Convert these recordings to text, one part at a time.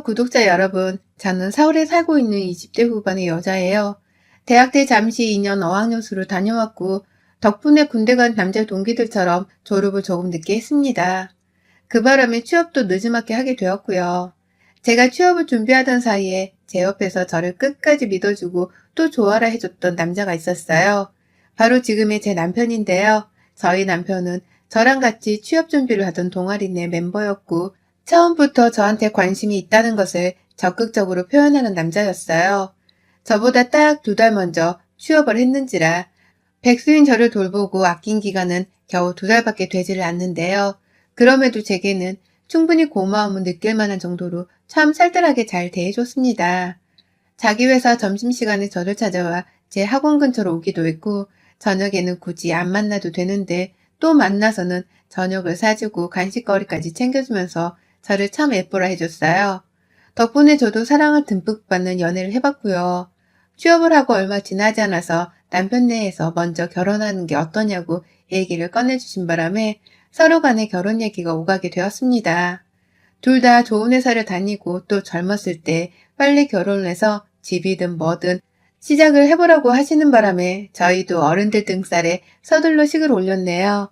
구독자 여러분, 저는 서울에 살고 있는 20대 후반의 여자예요. 대학 때 잠시 2년 어학연수를 다녀왔고, 덕분에 군대 간 남자 동기들처럼 졸업을 조금 늦게 했습니다. 그 바람에 취업도 늦지막히 하게 되었고요. 제가 취업을 준비하던 사이에 제 옆에서 저를 끝까지 믿어주고 또 좋아라 해줬던 남자가 있었어요. 바로 지금의 제 남편인데요. 저희 남편은 저랑 같이 취업 준비를 하던 동아리 내 멤버였고, 처음부터 저한테 관심이 있다는 것을 적극적으로 표현하는 남자였어요. 저보다 딱 2달 먼저 취업을 했는지라 백수인 저를 돌보고 아낀 기간은 겨우 2달밖에 되지를 않는데요. 그럼에도 제게는 충분히 고마움을 느낄 만한 정도로 참 살뜰하게 잘 대해줬습니다. 자기 회사 점심시간에 저를 찾아와 제 학원 근처로 오기도 했고, 저녁에는 굳이 안 만나도 되는데 또 만나서는 저녁을 사주고 간식거리까지 챙겨주면서 저를 참 예뻐라 해줬어요. 덕분에 저도 사랑을 듬뿍 받는 연애를 해봤고요. 취업을 하고 얼마 지나지 않아서 남편 내에서 먼저 결혼하는 게 어떠냐고 얘기를 꺼내주신 바람에 서로 간에 결혼 얘기가 오가게 되었습니다. 둘 다 좋은 회사를 다니고 또 젊었을 때 빨리 결혼을 해서 집이든 뭐든 시작을 해보라고 하시는 바람에 저희도 어른들 등살에 서둘러 식을 올렸네요.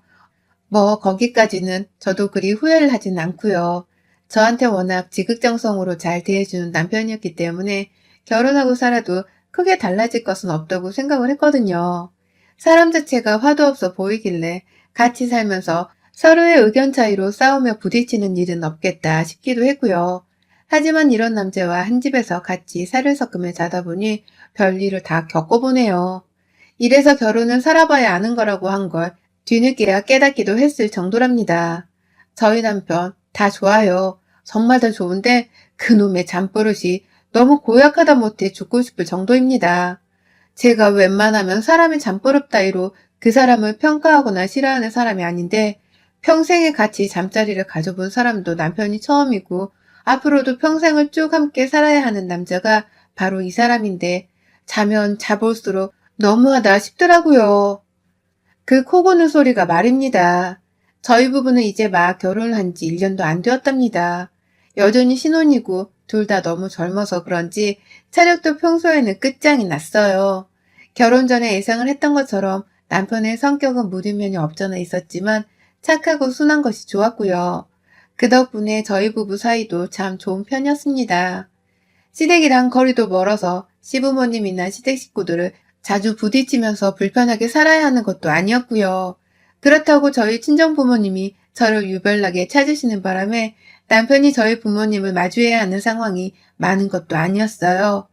뭐 거기까지는 저도 그리 후회를 하진 않고요. 저한테 워낙 지극정성으로 잘 대해주는 남편이었기 때문에 결혼하고 살아도 크게 달라질 것은 없다고 생각을 했거든요. 사람 자체가 화도 없어 보이길래 같이 살면서 서로의 의견 차이로 싸우며 부딪히는 일은 없겠다 싶기도 했고요. 하지만 이런 남자와 한 집에서 같이 살을 섞으며 자다 보니 별일을 다 겪어보네요. 이래서 결혼은 살아봐야 아는 거라고 한 걸 뒤늦게야 깨닫기도 했을 정도랍니다. 저희 남편 다 좋아요. 정말 다 좋은데 그놈의 잠버릇이 너무 고약하다 못해 죽고 싶을 정도입니다. 제가 웬만하면 사람의 잠버릇 따위로 그 사람을 평가하거나 싫어하는 사람이 아닌데 평생에 같이 잠자리를 가져본 사람도 남편이 처음이고 앞으로도 평생을 쭉 함께 살아야 하는 남자가 바로 이 사람인데 자면 자볼수록 너무하다 싶더라고요. 그 코 고는 소리가 말입니다. 저희 부부는 이제 막 결혼을 한 지 1년도 안 되었답니다. 여전히 신혼이고 둘 다 너무 젊어서 그런지 체력도 평소에는 끝장이 났어요. 결혼 전에 예상을 했던 것처럼 남편의 성격은 무딘 면이 없잖아 있었지만 착하고 순한 것이 좋았고요. 그 덕분에 저희 부부 사이도 참 좋은 편이었습니다. 시댁이랑 거리도 멀어서 시부모님이나 시댁 식구들을 자주 부딪히면서 불편하게 살아야 하는 것도 아니었고요. 그렇다고 저희 친정부모님이 저를 유별나게 찾으시는 바람에 남편이 저희 부모님을 마주해야 하는 상황이 많은 것도 아니었어요.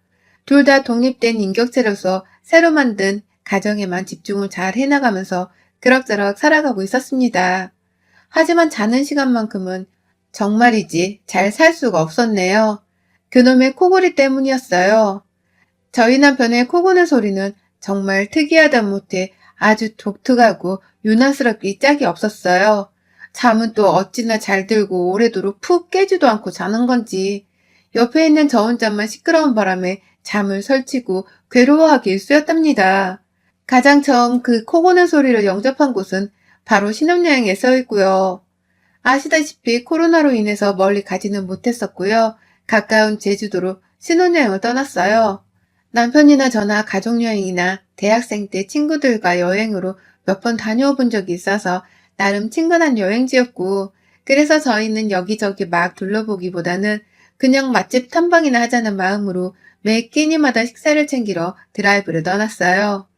둘 다 독립된 인격체로서 새로 만든 가정에만 집중을 잘 해나가면서 그럭저럭 살아가고 있었습니다. 하지만 자는 시간만큼은 정말이지 잘 살 수가 없었네요. 그놈의 코골이 때문이었어요. 저희 남편의 코 고는 소리는 정말 특이하다 못해 아주 독특하고 유난스럽게 짝이 없었어요. 잠은 또 어찌나 잘 들고 오래도록 푹 깨지도 않고 자는 건지 옆에 있는 저 혼자만 시끄러운 바람에 잠을 설치고 괴로워하기 일쑤였답니다. 가장 처음 그 코 고는 소리를 영접한 곳은 바로 신혼여행에 서 있고요. 아시다시피 코로나로 인해서 멀리 가지는 못했었고요. 가까운 제주도로 신혼여행을 떠났어요. 남편이나 저나 가족여행이나 대학생 때 친구들과 여행으로 몇 번 다녀오 본 적이 있어서 나름 친근한 여행지였고, 그래서 저희는 여기저기 막 둘러보기보다는 그냥 맛집 탐방이나 하자는 마음으로 매 끼니마다 식사를 챙기러 드라이브를 떠났어요.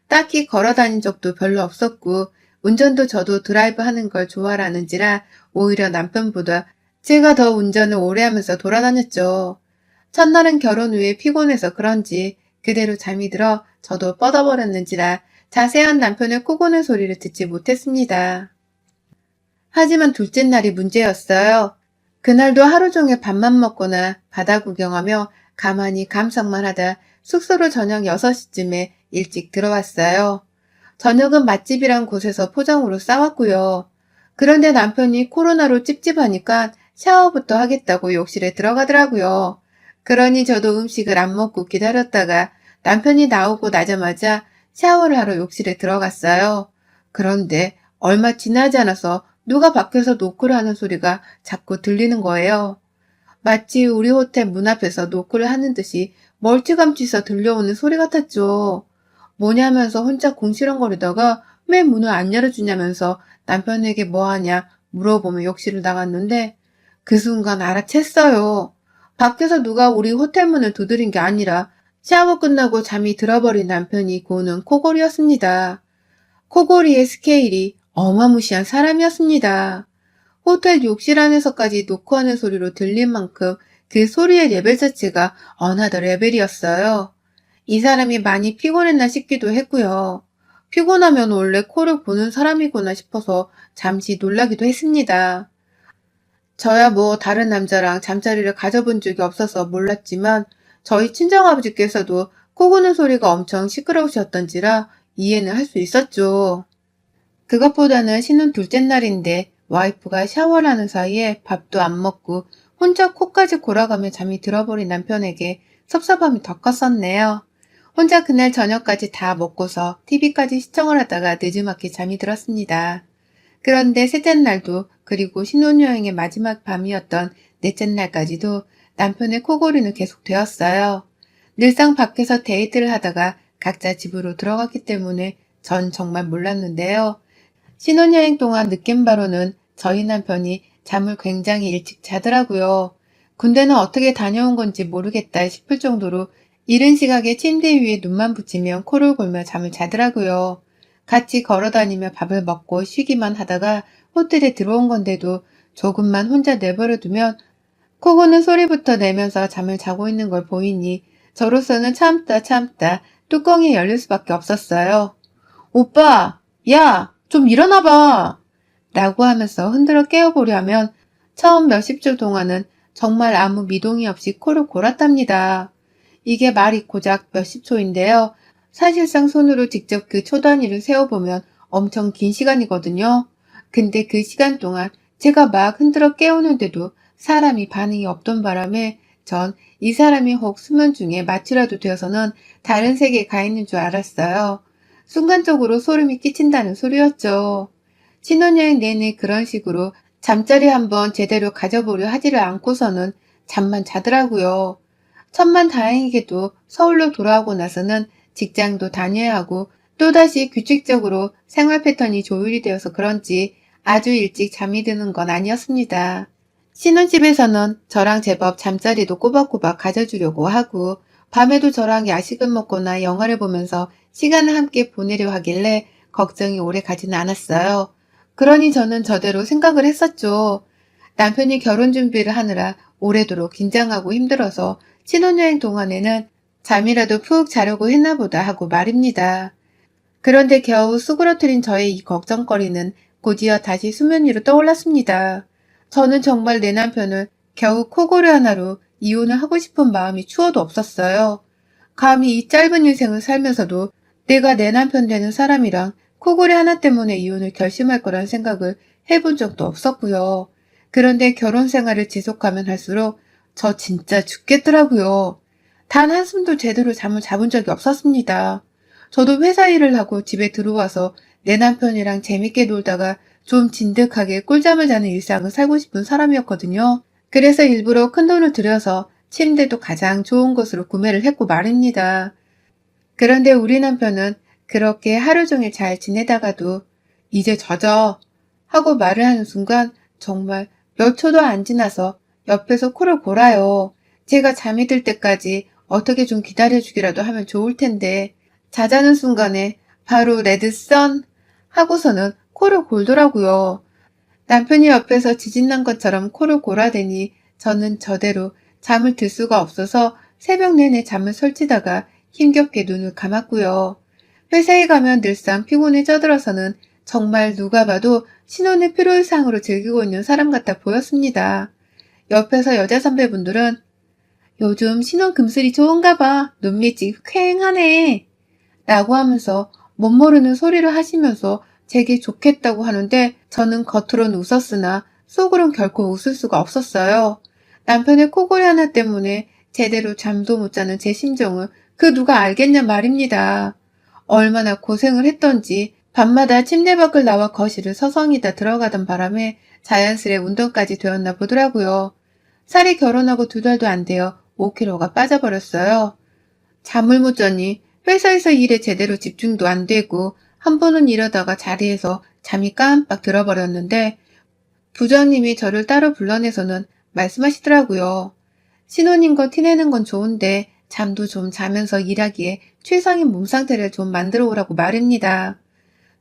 딱히 걸어 다닌 적도 별로 없었고 운전도 저도 드라이브 하는 걸 좋아하는지라 오히려 남편보다 제가 더 운전을 오래 하면서 돌아다녔죠. 첫날은 결혼 후에 피곤해서 그런지 그대로 잠이 들어 저도 뻗어버렸는지라 자세한 남편의 코 고는 소리를 듣지 못했습니다. 하지만 둘째 날이 문제였어요. 그날도 하루 종일 밥만 먹거나 바다 구경하며 가만히 감상만 하다 숙소로 저녁 6시쯤에 일찍 들어왔어요. 저녁은 맛집이란 곳에서 포장으로 싸왔고요. 그런데 남편이 코로나로 찝찝하니까 샤워부터 하겠다고 욕실에 들어가더라고요. 그러니 저도 음식을 안 먹고 기다렸다가 남편이 나오고 나자마자 샤워를 하러 욕실에 들어갔어요. 그런데 얼마 지나지 않아서 누가 밖에서 노크를 하는 소리가 자꾸 들리는 거예요. 마치 우리 호텔 문 앞에서 노크를 하는 듯이 멀찌감치서 들려오는 소리 같았죠. 뭐냐면서 혼자 궁시렁거리다가 왜 문을 안 열어주냐면서 남편에게 뭐하냐 물어보며 욕실을 나갔는데 그 순간 알아챘어요. 밖에서 누가 우리 호텔 문을 두드린 게 아니라 샤워 끝나고 잠이 들어버린 남편이 고는 코골이였습니다. 코골이의 스케일이 어마무시한 사람이었습니다. 호텔 욕실 안에서까지 노크하는 소리로 들린 만큼 그 소리의 레벨 자체가 어나더 레벨이었어요. 이 사람이 많이 피곤했나 싶기도 했고요. 피곤하면 원래 코를 고는 사람이구나 싶어서 잠시 놀라기도 했습니다. 저야 뭐 다른 남자랑 잠자리를 가져본 적이 없어서 몰랐지만 저희 친정아버지께서도 코 고는 소리가 엄청 시끄러우셨던지라 이해는 할 수 있었죠. 그것보다는 신혼 둘째 날인데 와이프가 샤워를 하는 사이에 밥도 안 먹고 혼자 코까지 골아가며 잠이 들어버린 남편에게 섭섭함이 더 컸었네요. 혼자 그날 저녁까지 다 먹고서 TV까지 시청을 하다가 늦지막히 잠이 들었습니다. 그런데 셋째 날도 그리고 신혼여행의 마지막 밤이었던 넷째 날까지도 남편의 코골이는 계속되었어요. 늘상 밖에서 데이트를 하다가 각자 집으로 들어갔기 때문에 전 정말 몰랐는데요. 신혼여행 동안 느낀 바로는 저희 남편이 잠을 굉장히 일찍 자더라고요. 군대는 어떻게 다녀온 건지 모르겠다 싶을 정도로 이른 시각에 침대 위에 눈만 붙이면 코를 골며 잠을 자더라고요. 같이 걸어다니며 밥을 먹고 쉬기만 하다가 호텔에 들어온 건데도 조금만 혼자 내버려두면 코 고는 소리부터 내면서 잠을 자고 있는 걸 보이니 저로서는 참다 뚜껑이 열릴 수밖에 없었어요. 오빠! 야! 좀 일어나봐! 라고 하면서 흔들어 깨워보려 하면 처음 몇십 초 동안은 정말 아무 미동이 없이 코를 골았답니다. 이게 말이 고작 몇십 초인데요. 사실상 손으로 직접 그 초 단위를 세어보면 엄청 긴 시간이거든요. 근데 그 시간 동안 제가 막 흔들어 깨우는데도 사람이 반응이 없던 바람에 전 이 사람이 혹 수면 중에 마취라도 되어서는 다른 세계에 가 있는 줄 알았어요. 순간적으로 소름이 끼친다는 소리였죠. 신혼여행 내내 그런 식으로 잠자리 한번 제대로 가져보려 하지를 않고서는 잠만 자더라고요. 천만다행히게도 서울로 돌아오고 나서는 직장도 다녀야 하고 또다시 규칙적으로 생활 패턴이 조율이 되어서 그런지 아주 일찍 잠이 드는 건 아니었습니다. 신혼집에서는 저랑 제법 잠자리도 꼬박꼬박 가져주려고 하고 밤에도 저랑 야식을 먹거나 영화를 보면서 시간을 함께 보내려 하길래 걱정이 오래 가지는 않았어요. 그러니 저는 저대로 생각을 했었죠. 남편이 결혼 준비를 하느라 오래도록 긴장하고 힘들어서 신혼여행 동안에는 잠이라도 푹 자려고 했나 보다 하고 말입니다. 그런데 겨우 수그러뜨린 저의 이 걱정거리는 곧이어 다시 수면 위로 떠올랐습니다. 저는 정말 내 남편을 겨우 코골이 하나로 이혼을 하고 싶은 마음이 추워도 없었어요. 감히 이 짧은 인생을 살면서도 내가 내 남편 되는 사람이랑 코골이 하나 때문에 이혼을 결심할 거란 생각을 해본 적도 없었고요. 그런데 결혼 생활을 지속하면 할수록 저 진짜 죽겠더라고요. 단 한숨도 제대로 잠을 잡은 적이 없었습니다. 저도 회사 일을 하고 집에 들어와서 내 남편이랑 재밌게 놀다가 좀 진득하게 꿀잠을 자는 일상을 살고 싶은 사람이었거든요. 그래서 일부러 큰돈을 들여서 침대도 가장 좋은 곳으로 구매를 했고 말입니다. 그런데 우리 남편은 그렇게 하루 종일 잘 지내다가도 이제 젖어 하고 말을 하는 순간 정말 몇 초도 안 지나서 옆에서 코를 골아요. 제가 잠이 들 때까지 어떻게 좀 기다려주기라도 하면 좋을 텐데 자자는 순간에 바로 레드선 하고서는 코를 골더라고요. 남편이 옆에서 지진난 것처럼 코를 골아대니 저는 저대로 잠을 들 수가 없어서 새벽 내내 잠을 설치다가 힘겹게 눈을 감았고요. 회사에 가면 늘상 피곤에 쪄들어서는 정말 누가 봐도 신혼의 피로일상으로 즐기고 있는 사람 같아 보였습니다. 옆에서 여자 선배분들은 요즘 신혼 금슬이 좋은가 봐. 눈밑이 퀭하네. 라고 하면서 멋모르는 소리를 하시면서 제게 좋겠다고 하는데 저는 겉으로는 웃었으나 속으론 결코 웃을 수가 없었어요. 남편의 코골이 하나 때문에 제대로 잠도 못 자는 제 심정을 그 누가 알겠냐 말입니다. 얼마나 고생을 했던지 밤마다 침대 밖을 나와 거실을 서성이다 들어가던 바람에 자연스레 운동까지 되었나 보더라고요. 살이 결혼하고 2달도 안 되어 5kg가 빠져버렸어요. 잠을 못 자니 회사에서 일에 제대로 집중도 안 되고 한 번은 이러다가 자리에서 잠이 깜빡 들어버렸는데 부장님이 저를 따로 불러내서는 말씀하시더라고요. 신혼인 거 티내는 건 좋은데 잠도 좀 자면서 일하기에 최상의 몸 상태를 좀 만들어 오라고 말입니다.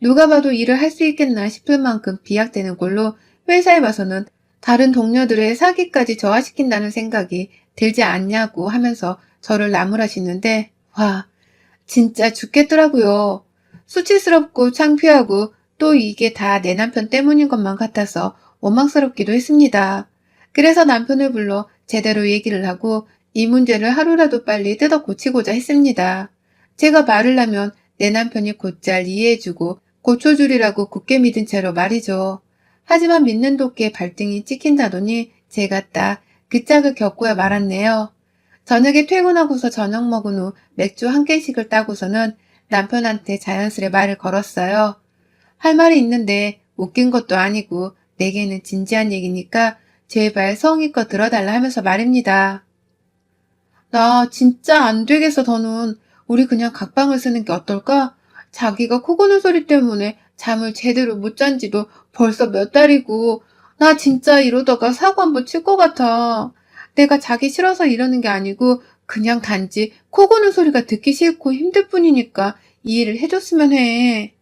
누가 봐도 일을 할 수 있겠나 싶을 만큼 비약되는 꼴로 회사에 와서는 다른 동료들의 사기까지 저하시킨다는 생각이 들지 않냐고 하면서 저를 나무라시는데 와 진짜 죽겠더라고요. 수치스럽고 창피하고 또 이게 다 내 남편 때문인 것만 같아서 원망스럽기도 했습니다. 그래서 남편을 불러 제대로 얘기를 하고 이 문제를 하루라도 빨리 뜯어 고치고자 했습니다. 제가 말을 하면 내 남편이 곧잘 이해해주고 고쳐주리라고 굳게 믿은 채로 말이죠. 하지만 믿는 도끼에 발등이 찍힌다더니 제가 딱 그 짝을 겪고야 말았네요. 저녁에 퇴근하고서 저녁 먹은 후 맥주 한 캔씩을 따고서는 남편한테 자연스레 말을 걸었어요. 할 말이 있는데 웃긴 것도 아니고 내게는 진지한 얘기니까 제발 성의껏 들어달라 하면서 말입니다. 나 진짜 안 되겠어 더는. 우리 그냥 각방을 쓰는 게 어떨까? 자기가 코 고는 소리 때문에 잠을 제대로 못 잔 지도 벌써 몇 달이고 나 진짜 이러다가 사고 한번 칠 것 같아. 내가 자기 싫어서 이러는 게 아니고 그냥 단지 코 고는 소리가 듣기 싫고 힘들 뿐이니까 이해를 해줬으면 해.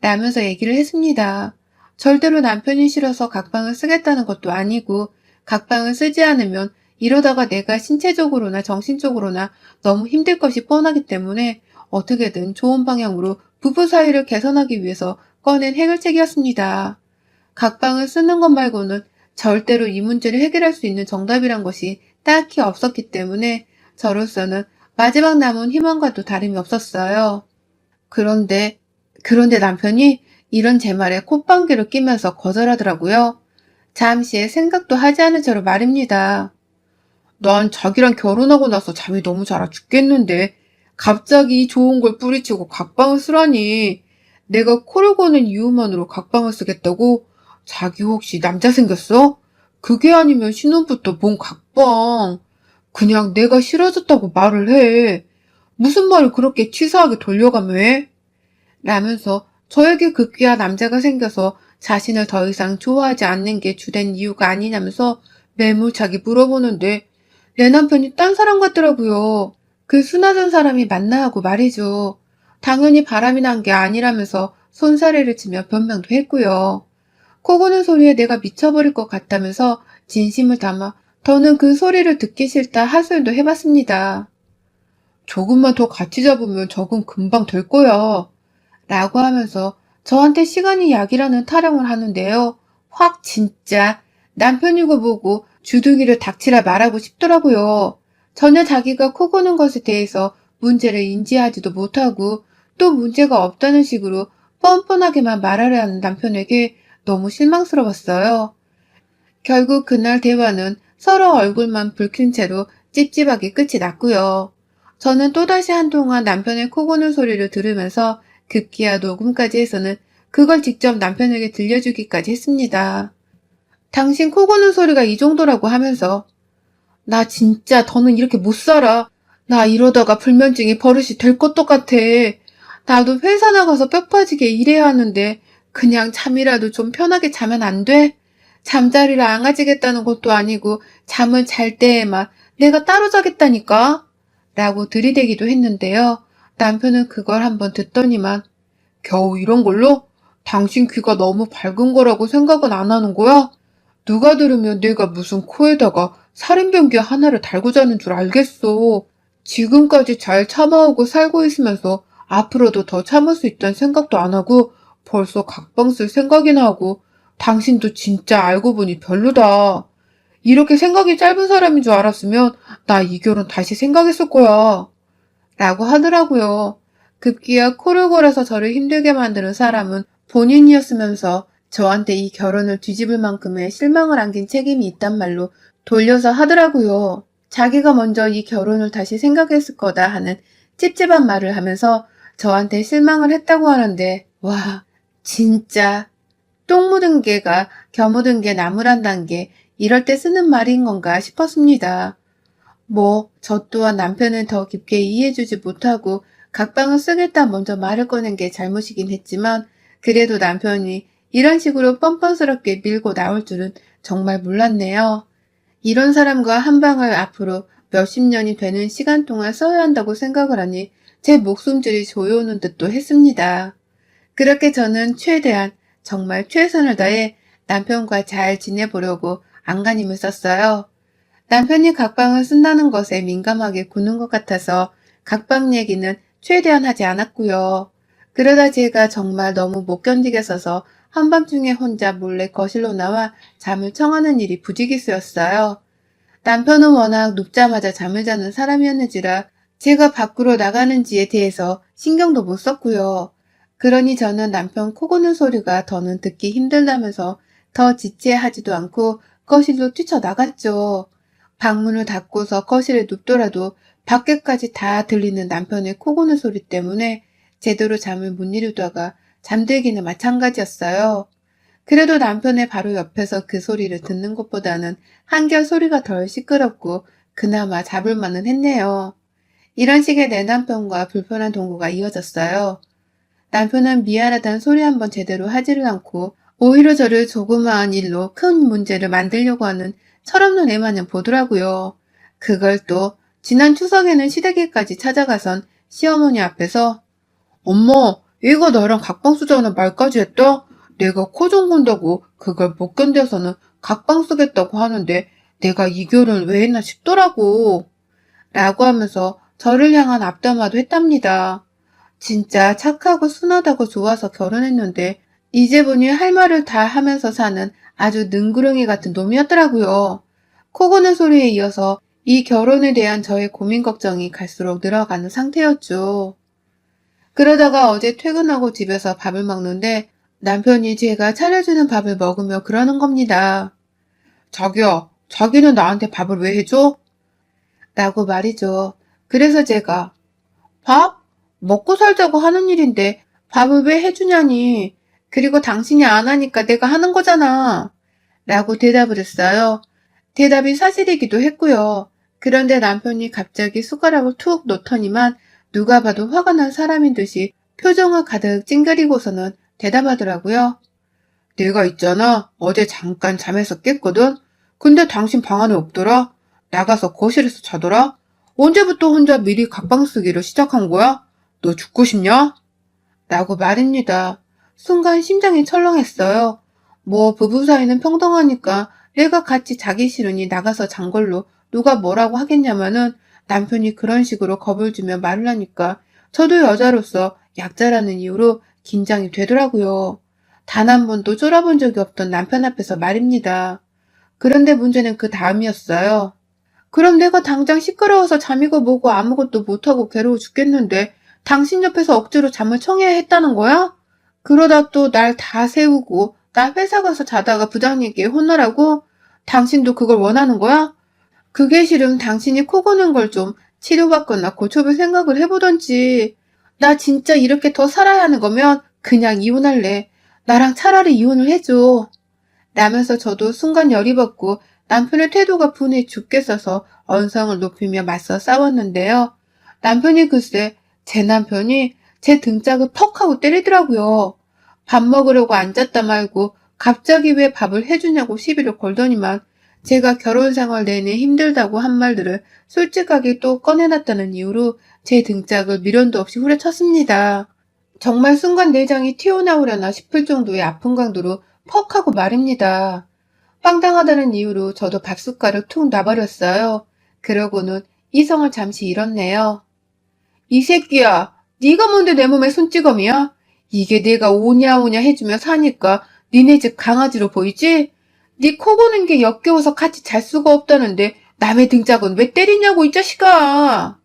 라면서 얘기를 했습니다. 절대로 남편이 싫어서 각방을 쓰겠다는 것도 아니고 각방을 쓰지 않으면 이러다가 내가 신체적으로나 정신적으로나 너무 힘들 것이 뻔하기 때문에 어떻게든 좋은 방향으로 부부 사이를 개선하기 위해서 꺼낸 해결책이었습니다. 각방을 쓰는 것 말고는 절대로 이 문제를 해결할 수 있는 정답이란 것이 딱히 없었기 때문에 저로서는 마지막 남은 희망과도 다름이 없었어요. 그런데 남편이 이런 제 말에 콧방귀를 끼면서 거절하더라고요. 잠시 생각도 하지 않은 채로 말입니다. 난 자기랑 결혼하고 나서 잠이 너무 잘 와 죽겠는데 갑자기 좋은 걸 뿌리치고 각방을 쓰라니. 내가 코를 고는 이유만으로 각방을 쓰겠다고? 자기 혹시 남자 생겼어? 그게 아니면 신혼부터 뭔 각방. 그냥 내가 싫어졌다고 말을 해. 무슨 말을 그렇게 치사하게 돌려가며 해? 라면서 저에게 급기야 남자가 생겨서 자신을 더 이상 좋아하지 않는 게 주된 이유가 아니냐면서 매몰차게 물어보는데 내 남편이 딴 사람 같더라고요. 그 수나던 사람이 맞나 하고 말이죠. 당연히 바람이 난 게 아니라면서 손사래를 치며 변명도 했고요. 코 고는 소리에 내가 미쳐버릴 것 같다면서 진심을 담아 더는 그 소리를 듣기 싫다 하소연도 해봤습니다. 조금만 더 같이 잡으면 적응 금방 될 거야. 라고 하면서 저한테 시간이 약이라는 타령을 하는데요. 확 진짜 남편이고 뭐고 주둥이를 닥치라 말하고 싶더라고요. 전혀 자기가 코 고는 것에 대해서 문제를 인지하지도 못하고 또 문제가 없다는 식으로 뻔뻔하게만 말하려 하는 남편에게 너무 실망스러웠어요. 결국 그날 대화는 서로 얼굴만 붉힌 채로 찝찝하게 끝이 났고요. 저는 또다시 한동안 남편의 코 고는 소리를 들으면서 급기야 녹음까지 해서는 그걸 직접 남편에게 들려주기까지 했습니다. 당신 코 고는 소리가 이 정도라고 하면서 나 진짜 더는 이렇게 못 살아. 나 이러다가 불면증이 버릇이 될 것도 같아. 나도 회사 나가서 뼈 빠지게 일해야 하는데 그냥 잠이라도 좀 편하게 자면 안 돼? 잠자리를 앙아지겠다는 것도 아니고 잠을 잘 때에만 내가 따로 자겠다니까? 라고 들이대기도 했는데요. 남편은 그걸 한번 듣더니만 겨우 이런 걸로? 당신 귀가 너무 밝은 거라고 생각은 안 하는 거야? 누가 들으면 내가 무슨 코에다가 살인병기 하나를 달고 자는 줄 알겠어. 지금까지 잘 참아오고 살고 있으면서 앞으로도 더 참을 수 있다는 생각도 안 하고 벌써 각방 쓸 생각이나 하고 당신도 진짜 알고 보니 별로다. 이렇게 생각이 짧은 사람인 줄 알았으면 나 이 결혼 다시 생각했을 거야. 라고 하더라고요. 급기야 코를 골아서 저를 힘들게 만드는 사람은 본인이었으면서 저한테 이 결혼을 뒤집을 만큼의 실망을 안긴 책임이 있단 말로 돌려서 하더라고요. 자기가 먼저 이 결혼을 다시 생각했을 거다 하는 찝찝한 말을 하면서 저한테 실망을 했다고 하는데 와 진짜 똥 묻은 개가 겨 묻은 게 나무란단 게 이럴 때 쓰는 말인 건가 싶었습니다. 저 또한 남편을 더 깊게 이해해주지 못하고 각방을 쓰겠다 먼저 말을 꺼낸 게 잘못이긴 했지만 그래도 남편이 이런 식으로 뻔뻔스럽게 밀고 나올 줄은 정말 몰랐네요. 이런 사람과 한 방을 앞으로 몇십 년이 되는 시간 동안 써야 한다고 생각을 하니 제 목숨줄이 조여오는 듯도 했습니다. 그렇게 저는 최대한 정말 최선을 다해 남편과 잘 지내보려고 안간힘을 썼어요. 남편이 각방을 쓴다는 것에 민감하게 구는 것 같아서 각방 얘기는 최대한 하지 않았고요. 그러다 제가 정말 너무 못 견디겠어서 한밤중에 혼자 몰래 거실로 나와 잠을 청하는 일이 부지기수였어요. 남편은 워낙 눕자마자 잠을 자는 사람이었는지라 제가 밖으로 나가는지에 대해서 신경도 못 썼고요. 그러니 저는 남편 코 고는 소리가 더는 듣기 힘들다면서 더 지체하지도 않고 거실로 뛰쳐나갔죠. 방문을 닫고서 거실에 눕더라도 밖에까지 다 들리는 남편의 코 고는 소리 때문에 제대로 잠을 못 이루다가 잠들기는 마찬가지였어요. 그래도 남편의 바로 옆에서 그 소리를 듣는 것보다는 한결 소리가 덜 시끄럽고 그나마 잡을만은 했네요. 이런 식의 내 남편과 불편한 동거가 이어졌어요. 남편은 미안하다는 소리 한번 제대로 하지를 않고 오히려 저를 조그마한 일로 큰 문제를 만들려고 하는 철없는 애마냥 보더라고요. 그걸 또 지난 추석에는 시댁에까지 찾아가선 시어머니 앞에서 엄마, 얘가 나랑 각방 쓰자는 말까지 했다? 내가 코 좀 곤다고 그걸 못 견뎌서는 각방 쓰겠다고 하는데 내가 이 결혼을 왜 했나 싶더라고. 라고 하면서 저를 향한 앞담화도 했답니다. 진짜 착하고 순하다고 좋아서 결혼했는데 이제 보니 할 말을 다 하면서 사는 아주 능구렁이 같은 놈이었더라고요. 코 고는 소리에 이어서 이 결혼에 대한 저의 고민 걱정이 갈수록 늘어가는 상태였죠. 그러다가 어제 퇴근하고 집에서 밥을 먹는데 남편이 제가 차려주는 밥을 먹으며 그러는 겁니다. 자기야, 자기는 나한테 밥을 왜 해줘? 라고 말이죠. 그래서 제가 밥? 먹고 살자고 하는 일인데 밥을 왜 해주냐니. 그리고 당신이 안 하니까 내가 하는 거잖아. 라고 대답을 했어요. 대답이 사실이기도 했고요. 그런데 남편이 갑자기 숟가락을 툭 놓더니만 누가 봐도 화가 난 사람인 듯이 표정을 가득 찡그리고서는 대답하더라고요. 내가 있잖아. 어제 잠깐 잠에서 깼거든. 근데 당신 방 안에 없더라. 나가서 거실에서 자더라. 언제부터 혼자 미리 각방 쓰기를 시작한 거야? 너 죽고 싶냐? 라고 말입니다. 순간 심장이 철렁했어요. 부부 사이는 평등하니까 내가 같이 자기 싫으니 나가서 잔 걸로 누가 뭐라고 하겠냐마는 남편이 그런 식으로 겁을 주며 말을 하니까 저도 여자로서 약자라는 이유로 긴장이 되더라고요. 단 한 번도 쫄아본 적이 없던 남편 앞에서 말입니다. 그런데 문제는 그 다음이었어요. 그럼 내가 당장 시끄러워서 잠이고 뭐고 아무것도 못하고 괴로워 죽겠는데 당신 옆에서 억지로 잠을 청해야 했다는 거야? 그러다 또 날 다 세우고 나 회사 가서 자다가 부장님께 혼나라고? 당신도 그걸 원하는 거야? 그게 싫음 당신이 코 고는 걸 좀 치료받거나 고쳐볼 생각을 해보던지. 나 진짜 이렇게 더 살아야 하는 거면 그냥 이혼할래. 나랑 차라리 이혼을 해줘. 라면서 저도 순간 열이 받고 남편의 태도가 분해 죽겠어서 언성을 높이며 맞서 싸웠는데요. 남편이 글쎄 제 남편이 제 등짝을 퍽 하고 때리더라고요. 밥 먹으려고 앉았다 말고 갑자기 왜 밥을 해주냐고 시비를 걸더니만 제가 결혼 생활 내내 힘들다고 한 말들을 솔직하게 또 꺼내놨다는 이유로 제 등짝을 미련도 없이 후려쳤습니다. 정말 순간 내장이 튀어나오려나 싶을 정도의 아픈 강도로 퍽 하고 말입니다. 황당하다는 이유로 저도 밥숟가락 툭 놔버렸어요. 그러고는 이성을 잠시 잃었네요. 이 새끼야, 네가 뭔데 내 몸에 손찌검이야? 이게 내가 오냐오냐 해주며 사니까 니네 집 강아지로 보이지? 네 코 고는 게 역겨워서 같이 잘 수가 없다는데 남의 등짝은 왜 때리냐고 이 자식아.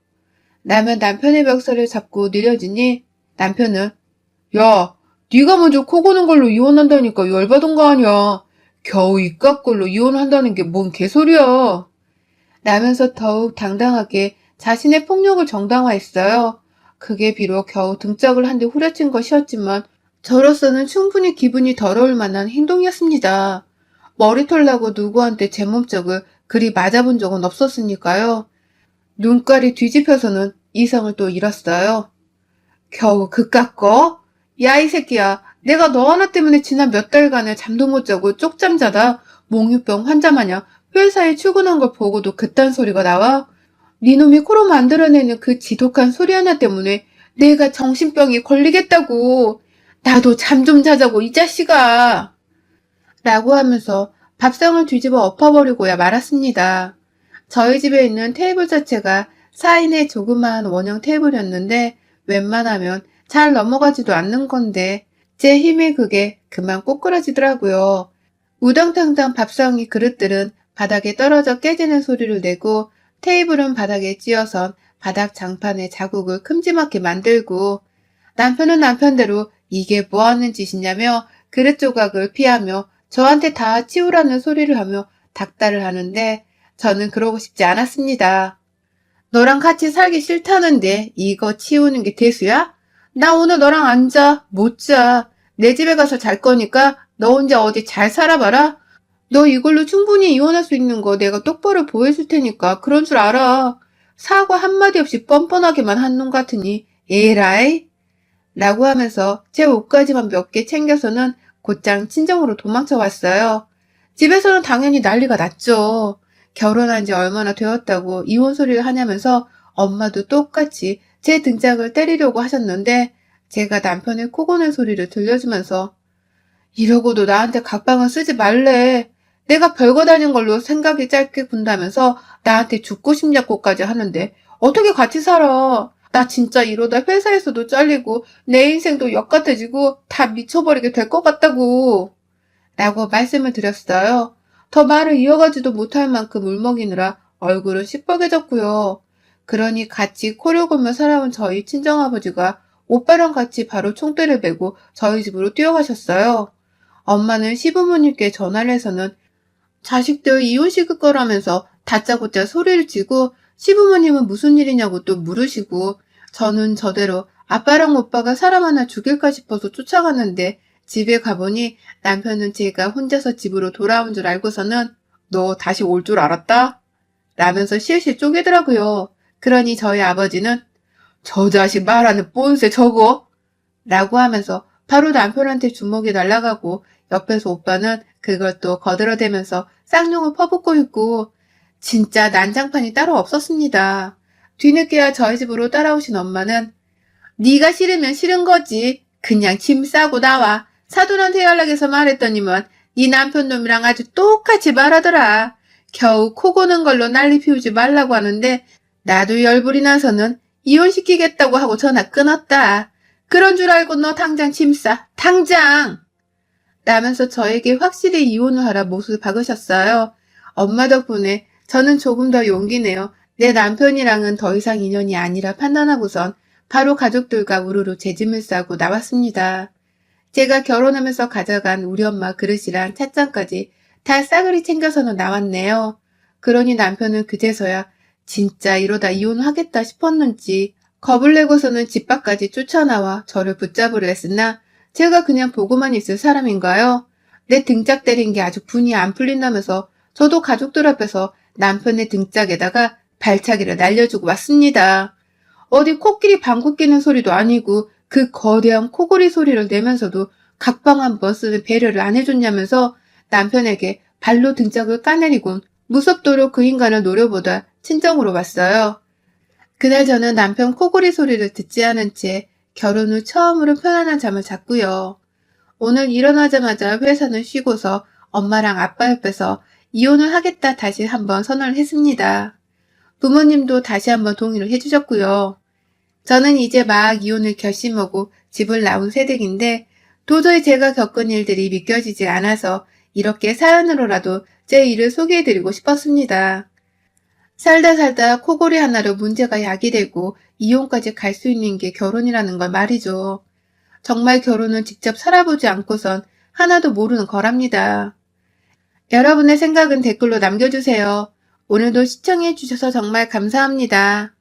라면 남편의 멱살을 잡고 느려지니 남편은 야, 네가 먼저 코 고는 걸로 이혼한다니까 열받은 거 아니야. 겨우 이깟 걸로 이혼한다는 게 뭔 개소리야. 라면서 더욱 당당하게 자신의 폭력을 정당화했어요. 그게 비록 겨우 등짝을 한 대 후려친 것이었지만 저로서는 충분히 기분이 더러울 만한 행동이었습니다. 머리털 나고 누구한테 제 몸쪽을 그리 맞아본 적은 없었으니까요. 눈깔이 뒤집혀서는 이성을 또 잃었어요. 겨우 그깟 거? 야, 이 새끼야. 내가 너 하나 때문에 지난 몇 달간을 잠도 못 자고 쪽잠 자다 몽유병 환자 마냥 회사에 출근한 걸 보고도 그딴 소리가 나와? 니놈이 코로 만들어내는 그 지독한 소리 하나 때문에 내가 정신병이 걸리겠다고. 나도 잠 좀 자자고, 이 자식아. 라고 하면서 밥상을 뒤집어 엎어버리고야 말았습니다. 저희 집에 있는 테이블 자체가 4인의 조그마한 원형 테이블이었는데 웬만하면 잘 넘어가지도 않는 건데 제 힘의 그게 그만 꼬꾸라지더라고요. 우당탕탕 밥상의 그릇들은 바닥에 떨어져 깨지는 소리를 내고 테이블은 바닥에 찧어선 바닥 장판에 자국을 큼지막히 만들고 남편은 남편대로 이게 뭐 하는 짓이냐며 그릇 조각을 피하며 저한테 다 치우라는 소리를 하며 닥달을 하는데 저는 그러고 싶지 않았습니다. 너랑 같이 살기 싫다는데 이거 치우는 게 대수야? 나 오늘 너랑 안 자, 못 자. 내 집에 가서 잘 거니까 너 혼자 어디 잘 살아봐라. 너 이걸로 충분히 이혼할 수 있는 거 내가 똑바로 보여줄 테니까 그런 줄 알아. 사과 한마디 없이 뻔뻔하게만 한 놈 같으니 에라이? 라고 하면서 제 옷까지만 몇 개 챙겨서는 곧장 친정으로 도망쳐 왔어요. 집에서는 당연히 난리가 났죠. 결혼한 지 얼마나 되었다고 이혼 소리를 하냐면서 엄마도 똑같이 제 등짝을 때리려고 하셨는데 제가 남편의 코 고는 소리를 들려주면서 이러고도 나한테 각방을 쓰지 말래. 내가 별거 다닌 걸로 생각이 짧게 군다면서 나한테 죽고 싶냐고까지 하는데 어떻게 같이 살아. 나 진짜 이러다 회사에서도 잘리고 내 인생도 역같아지고 다 미쳐버리게 될 것 같다고. 라고 말씀을 드렸어요. 더 말을 이어가지도 못할 만큼 울먹이느라 얼굴은 시뻘개졌고요. 그러니 같이 코를 골며 살아온 저희 친정아버지가 오빠랑 같이 바로 총대를 메고 저희 집으로 뛰어가셨어요. 엄마는 시부모님께 전화를 해서는 자식들 이혼시킬 거라면서 다짜고짜 소리를 치고 시부모님은 무슨 일이냐고 또 물으시고 저는 저대로 아빠랑 오빠가 사람 하나 죽일까 싶어서 쫓아갔는데 집에 가보니 남편은 제가 혼자서 집으로 돌아온 줄 알고서는 너 다시 올 줄 알았다? 라면서 실실 쪼개더라고요. 그러니 저희 아버지는 저 자식 말하는 뻔세 저거? 라고 하면서 바로 남편한테 주먹이 날아가고 옆에서 오빠는 그걸 또 거들어대면서 쌍욕을 퍼붓고 있고 진짜 난장판이 따로 없었습니다. 뒤늦게야 저희 집으로 따라오신 엄마는 네가 싫으면 싫은 거지. 그냥 짐 싸고 나와. 사돈한테 연락해서 말했더니만 네 남편 놈이랑 아주 똑같이 말하더라. 겨우 코 고는 걸로 난리 피우지 말라고 하는데 나도 열불이 나서는 이혼시키겠다고 하고 전화 끊었다. 그런 줄 알고 너 당장 짐 싸. 당장! 라면서 저에게 확실히 이혼을 하라 못을 박으셨어요. 엄마 덕분에 저는 조금 더 용기 내어 내 남편이랑은 더 이상 인연이 아니라 판단하고선 바로 가족들과 우르르 제 짐을 싸고 나왔습니다. 제가 결혼하면서 가져간 우리 엄마 그릇이랑 찻잔까지 다 싸그리 챙겨서는 나왔네요. 그러니 남편은 그제서야 진짜 이러다 이혼하겠다 싶었는지 겁을 내고서는 집 밖까지 쫓아나와 저를 붙잡으려 했으나 제가 그냥 보고만 있을 사람인가요? 내 등짝 때린 게 아주 분이 안 풀린다면서 저도 가족들 앞에서 남편의 등짝에다가 발차기를 날려주고 왔습니다. 어디 코끼리 방귀 뀌는 소리도 아니고 그 거대한 코골이 소리를 내면서도 각방 한 번 쓰는 배려를 안 해줬냐면서 남편에게 발로 등짝을 까내리곤 무섭도록 그 인간을 노려보다 친정으로 왔어요. 그날 저는 남편 코골이 소리를 듣지 않은 채 결혼 후 처음으로 편안한 잠을 잤고요. 오늘 일어나자마자 회사는 쉬고서 엄마랑 아빠 옆에서 이혼을 하겠다 다시 한번 선언을 했습니다. 부모님도 다시 한번 동의를 해주셨고요. 저는 이제 막 이혼을 결심하고 집을 나온 새댁인데 도저히 제가 겪은 일들이 믿겨지지 않아서 이렇게 사연으로라도 제 일을 소개해드리고 싶었습니다. 살다 살다 코골이 하나로 문제가 야기되고 이혼까지 갈 수 있는 게 결혼이라는 걸 말이죠. 정말 결혼은 직접 살아보지 않고선 하나도 모르는 거랍니다. 여러분의 생각은 댓글로 남겨주세요. 오늘도 시청해주셔서 정말 감사합니다.